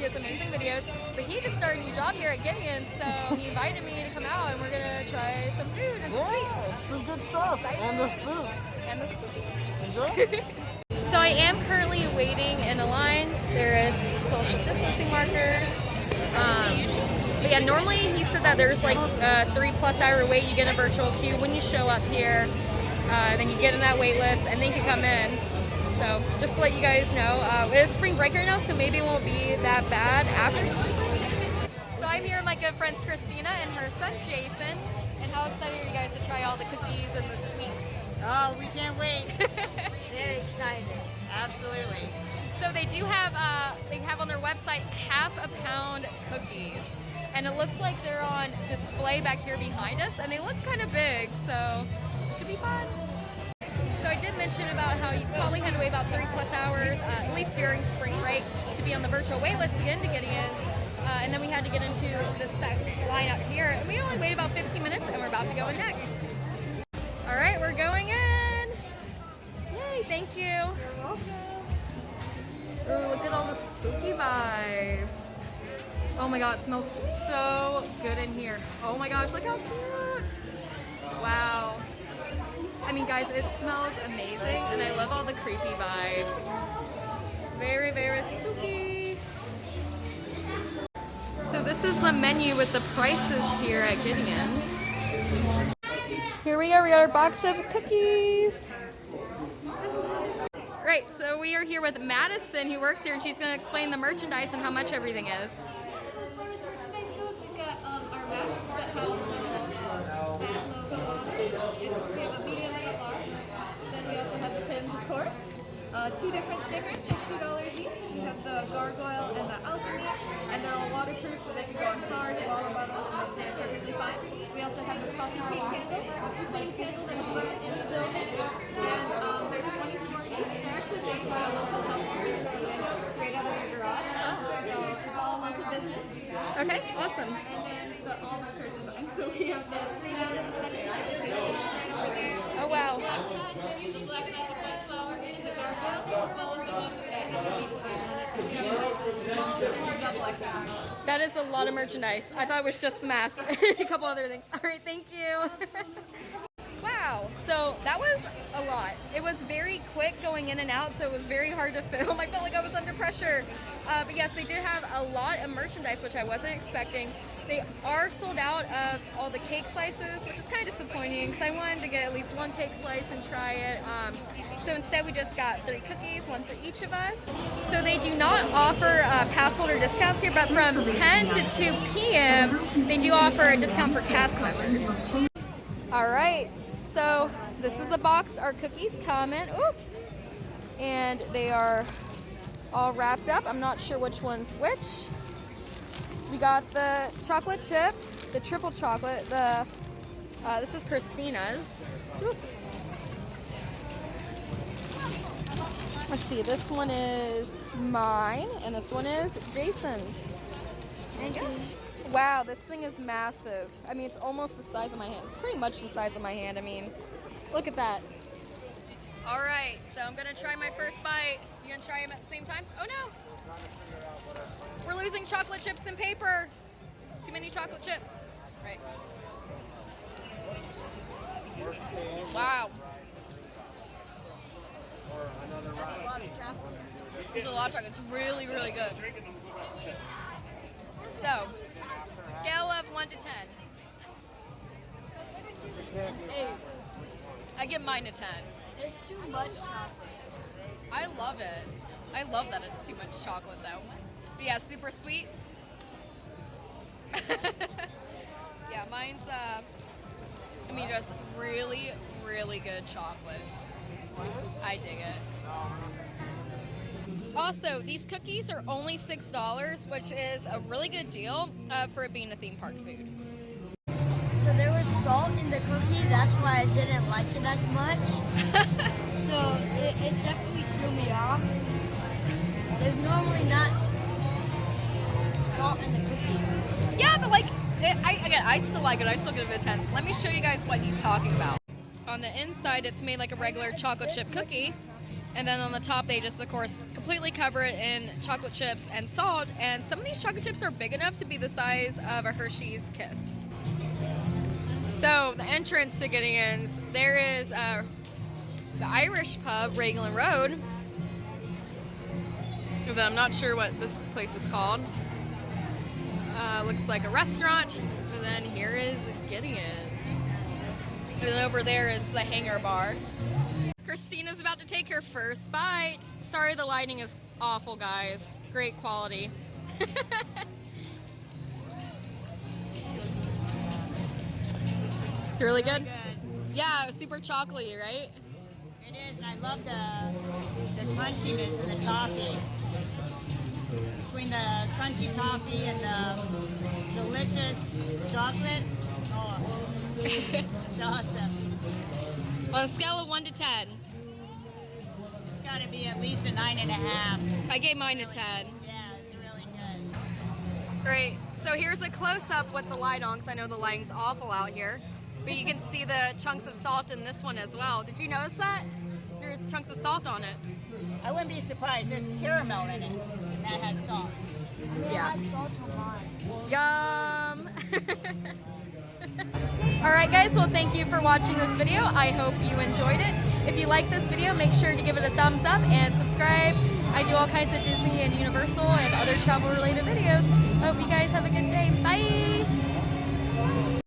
He has amazing videos. But he just started a new job here at Gideon, so he invited me to come out, and we're gonna try some food and some sweets. Some good stuff. And the spooks. And the spooky. Enjoy. So I am currently waiting in a line. There is social distancing markers. But yeah, normally he said that there's like a 3+ hour wait. You get a virtual queue when you show up here. Then you get in that wait list and then you can come in. So just to let you guys know, it is spring break right now, so maybe it won't be that bad after spring break. So I'm here with my good friends Christina and her son Jason. And how excited are you guys to try all the cookies and the sweets? Oh, we can't wait. Very excited. Absolutely. So they do have, on their website ½ pound cookies. And it looks like they're on display back here behind us, and they look kind of big, so it should be fun. So I did mention about how you probably had to wait about 3+ hours, at least during spring break, to be on the virtual wait list to get into Gideon's. And then we had to get into this line out here. We only waited about 15 minutes, and we're about to go in next. All right, we're going in. Yay, thank you. You're welcome. Ooh, look at all the spooky vibes. Oh my god, it smells so good in here. Oh my gosh, look how cute. Wow. I mean, guys, it smells amazing, and I love all the creepy vibes. Very, very spooky. So this is the menu with the prices here at Gideon's. Here we go, we got our box of cookies. Right, so we are here with Madison, who works here, and she's going to explain the merchandise and how much everything is. We've got our masks that have the little bat logo on it. We have a medium and a large. Then we also have the pins, of course. 2 different stickers for $2 each. We have the gargoyle and the alchemy, and they're all waterproof, so they can go on cars, water bottles, and they'll stand perfectly fine. We also have the coffee cake candle. It's the same candle that you put in the building, and they're 24 each. They're actually made by a local company, straight out of your garage. So it's all local business. Okay, awesome. And then all the shirt designs. So we have the green out of the center over there. Oh, wow. Black cat, then use the black magic white flower and the gargoyle, as well as the one that has the bead design on it. We have a double XL. That is a lot of merchandise. I thought it was just the mask. A couple other things. All right, thank you. Wow, so that was a lot. It was very quick going in and out, so it was very hard to film. I felt like I was under pressure. But yes, they did have a lot of merchandise, which I wasn't expecting. They are sold out of all the cake slices, which is kind of disappointing because I wanted to get at least 1 cake slice and try it. So instead we just got 3 cookies, 1 for each of us. So they do not offer pass holder discounts here, but from 10 to 2 p.m. they do offer a discount for cast members. All right, so this is the box our cookies come in. Ooh. And they are all wrapped up. I'm not sure which one's which. We got the chocolate chip, the triple chocolate, this is Christina's. Ooh. Let's see, this one is mine, and this one is Jason's. Thank you. Wow, this thing is massive. I mean, it's almost the size of my hand. It's pretty much the size of my hand. I mean, look at that. All right, so I'm gonna try my first bite. You gonna try them at the same time? Oh no! We're losing chocolate chips and paper. Too many chocolate chips. Right. Wow. There's a lot of chocolate. It's really, really good. So, scale of 1 to 10. 8. I give mine a 10. There's too much chocolate. I love it. I love that it's too much chocolate though. But yeah, super sweet. Yeah, mine's I mean, just really, really good chocolate. I dig it. Also, these cookies are only $6, which is a really good deal for it being a theme park food. So there was salt in the cookie, that's why I didn't like it as much. So it definitely threw me off. There's normally not salt in the cookie. Yeah, but like, I still like it. I still give it a 10. Let me show you guys what he's talking about. On the inside, it's made like a regular chocolate chip cookie. And then on the top, they just, of course, completely cover it in chocolate chips and salt. And some of these chocolate chips are big enough to be the size of a Hershey's Kiss. So the entrance to Gideon's, there is the Irish pub, Raglan Road. But I'm not sure what this place is called. Looks like a restaurant. And then here is Gideon's. And then over there is the Hangar Bar. Christina's about to take her first bite. Sorry the lighting is awful, guys. Great quality. It's really good. Yeah, super chocolatey, right? It is, and I love the crunchiness of the toffee. Between the crunchy toffee and the delicious chocolate, oh, it's awesome. On a scale of 1 to 10, It's got to be at least a 9.5. I gave mine a 10. Yeah, it's really good. Great. So here's a close-up with the light on, because I know the lighting's awful out here. But you can see the chunks of salt in this one as well. Did you notice that? There's chunks of salt on it. I wouldn't be surprised. There's caramel in it that has salt. Yeah. I like salt a lot. Yum! Alright guys, well thank you for watching this video. I hope you enjoyed it. If you like this video, make sure to give it a thumbs up and subscribe. I do all kinds of Disney and Universal and other travel related videos. I hope you guys have a good day. Bye!